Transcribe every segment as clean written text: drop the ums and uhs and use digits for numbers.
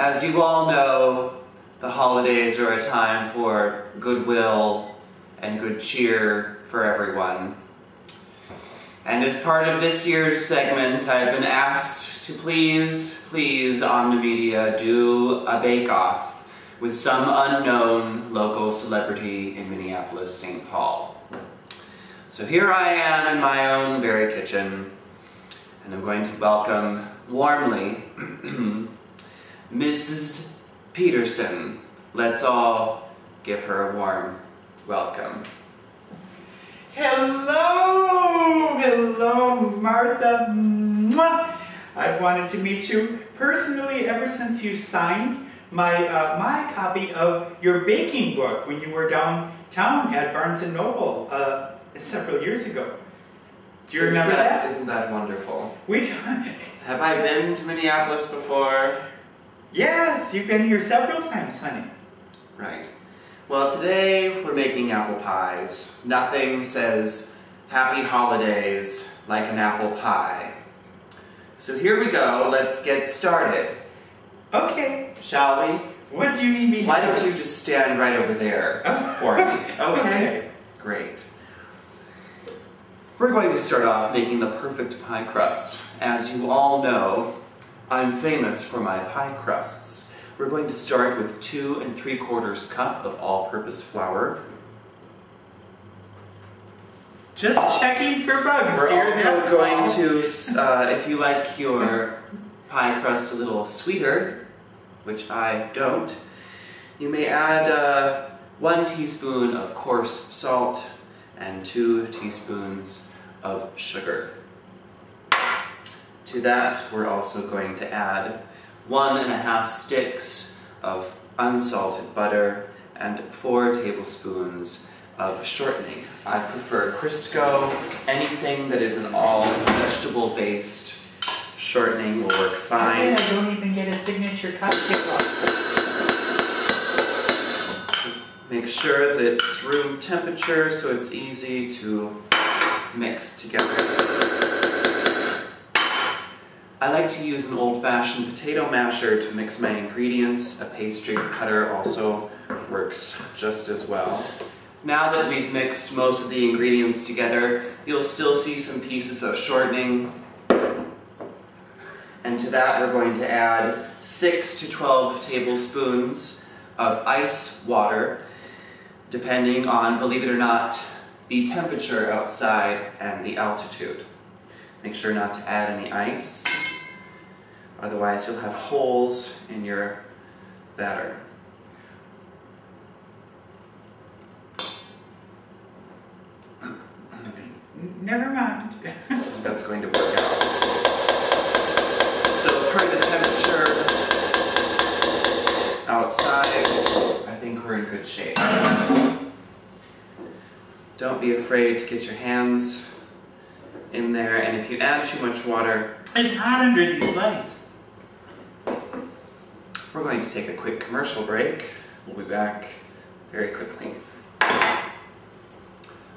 As you all know, the holidays are a time for goodwill and good cheer for everyone. And as part of this year's segment, I've been asked to please Omnimedia do a bake-off with some unknown local celebrity in Minneapolis, St. Paul. So here I am in my own very kitchen, and I'm going to welcome warmly Mrs. Pederson. Let's all give her a warm welcome. Hello! Hello, Martha. Mwah! I've wanted to meet you personally ever since you signed my copy of your baking book when you were downtown at Barnes & Noble several years ago. Do you remember that? Isn't that wonderful? Have I been to Minneapolis before? Yes, you've been here several times, honey. Right. Well, today we're making apple pies. Nothing says happy holidays like an apple pie. So here we go, let's get started. Okay. Shall we? What do you need me to do? Why don't you just stand right over there for me? Okay? Great. We're going to start off making the perfect pie crust. As you all know, I'm famous for my pie crusts. We're going to start with 2 3/4 cup of all-purpose flour. Just checking for bugs, We're dear. also going to, if you like your pie crust a little sweeter, which I don't, you may add 1 teaspoon of coarse salt and 2 teaspoons of sugar. To that, we're also going to add 1½ sticks of unsalted butter and 4 tablespoons of shortening. I prefer Crisco. Anything that is an all vegetable-based shortening will work fine. I don't even get a signature cocktail. Make sure that it's room temperature so it's easy to mix together. I like to use an old-fashioned potato masher to mix my ingredients. A pastry cutter also works just as well. Now that we've mixed most of the ingredients together, you'll still see some pieces of shortening. And to that we're going to add 6 to 12 tablespoons of ice water, depending on, believe it or not, the temperature outside and the altitude. Make sure not to add any ice, otherwise you'll have holes in your batter. Never mind. That's going to work out. So per the temperature outside, I think we're in good shape. Don't be afraid to get your hands in there, and if you add too much water... It's hot under these lights. We're going to take a quick commercial break. We'll be back very quickly.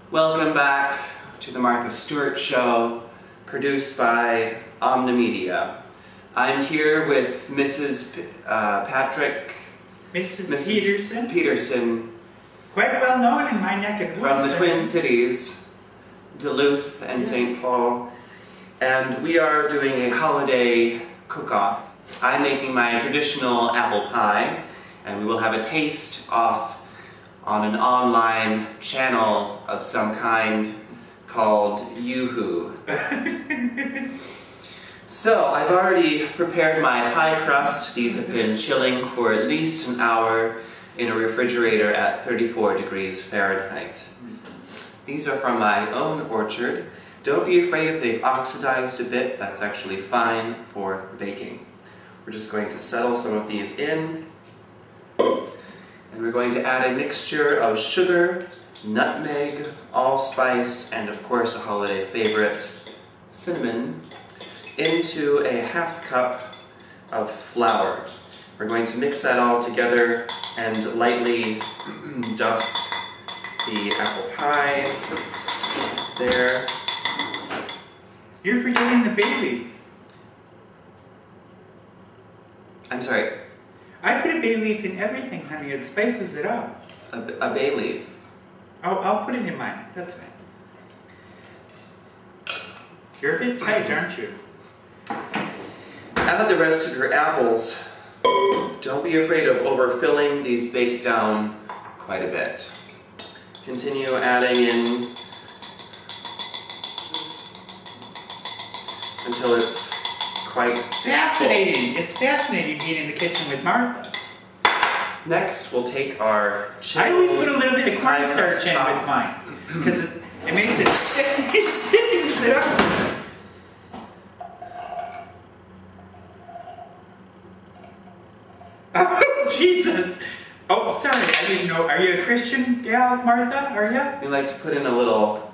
Welcome back to the Martha Stewart Show, produced by Omnimedia. I'm here with Mrs. Mrs. Pederson. Quite well known in my neck of the woods. From the Twin Cities, Duluth and St. Paul. And we are doing a holiday cook-off. I'm making my traditional apple pie, and we will have a taste-off on an online channel of some kind called Yoo-Hoo. So, I've already prepared my pie crust. These have been chilling for at least an hour in a refrigerator at 34 degrees Fahrenheit. These are from my own orchard. Don't be afraid if they've oxidized a bit, that's actually fine for the baking. We're just going to settle some of these in, and we're going to add a mixture of sugar, nutmeg, allspice, and of course a holiday favorite, cinnamon, into a ½ cup of flour. We're going to mix that all together and lightly dust the apple pie there. You're forgetting the bay leaf. I'm sorry. I put a bay leaf in everything, honey. It spices it up. A bay leaf. I'll put it in mine. That's fine. You're a bit tight, aren't you? Add the rest of your apples. Don't be afraid of overfilling. These bake down quite a bit. Continue adding in until it's quite fascinating. Full. It's fascinating being in the kitchen with Martha. Next, we'll take our I always put a little bit of cornstarch in with mine because it makes it stiffens it up. Oh, Jesus! Oh, sorry, I didn't know. Are you a Christian gal, Martha? Are you? We like to put in a little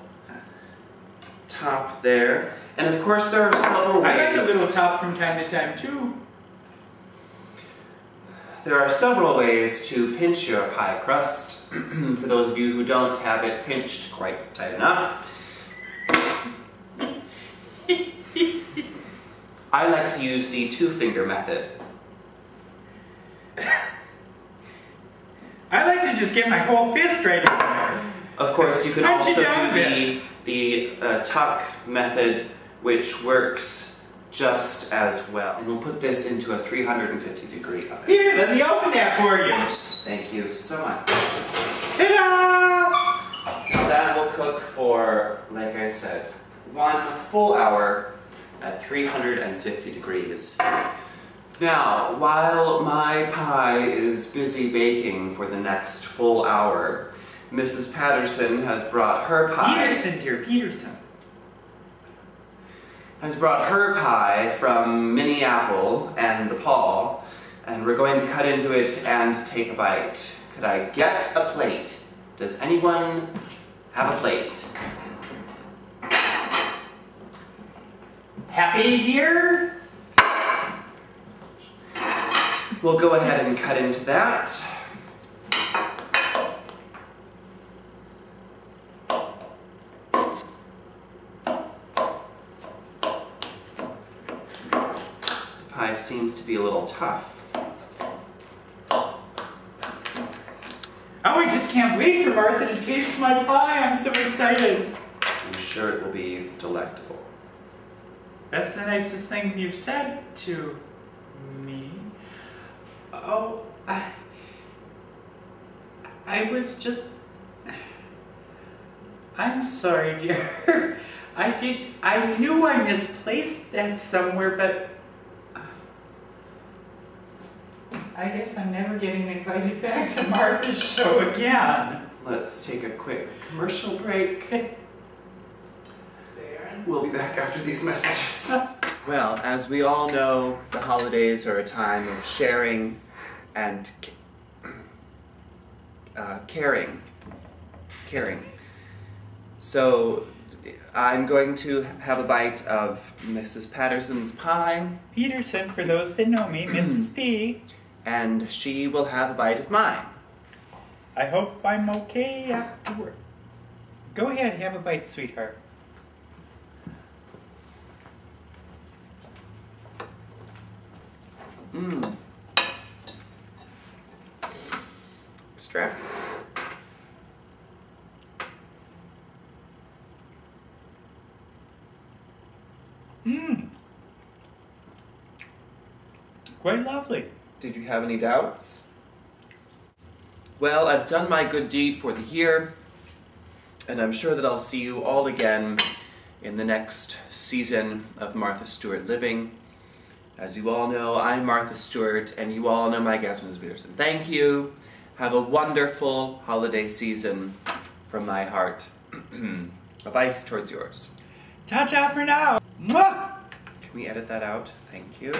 top there. And of course there are several ways. I like a little top from time to time too. There are several ways to pinch your pie crust. For those of you who don't have it pinched quite tight enough. I like to use the 2-finger method. I like to just get my whole fist right in there. Of course, you can also do the tuck method, which works just as well. And we'll put this into a 350-degree oven. Here, let me open that for you. Thank you so much. Ta-da! Now that will cook for, like I said, 1 full hour at 350 degrees. Now, while my pie is busy baking for the next full hour, Mrs. Pederson has brought her pie... Pederson, dear, Pederson. Has brought her pie from Minneapolis and the Paul, and we're going to cut into it and take a bite. Could I get a plate? Does anyone have a plate? Happy, dear? We'll go ahead and cut into that. The pie seems to be a little tough. Oh, I just can't wait for Martha to taste my pie. I'm so excited. I'm sure it will be delectable. That's the nicest thing you've said to me. Oh, I was just... I'm sorry, dear. I knew I misplaced that somewhere, but... I guess I'm never getting invited back to Martha's show again. Let's take a quick commercial break. We'll be back after these messages. Well, as we all know, the holidays are a time of sharing and caring. So I'm going to have a bite of Mrs. Patterson's pie. Pederson, for those that know me, Mrs. P. And she will have a bite of mine. I hope I'm okay afterward. Go ahead, have a bite, sweetheart. Mmm. Extravagant. Mmm. Quite lovely. Did you have any doubts? Well, I've done my good deed for the year, and I'm sure that I'll see you all again in the next season of Martha Stewart Living. As you all know, I'm Martha Stewart, and you all know my guest, Mrs. Pederson. Thank you. Have a wonderful holiday season from my heart. Of ice towards yours. Ta-ta for now. Mwah! Can we edit that out? Thank you.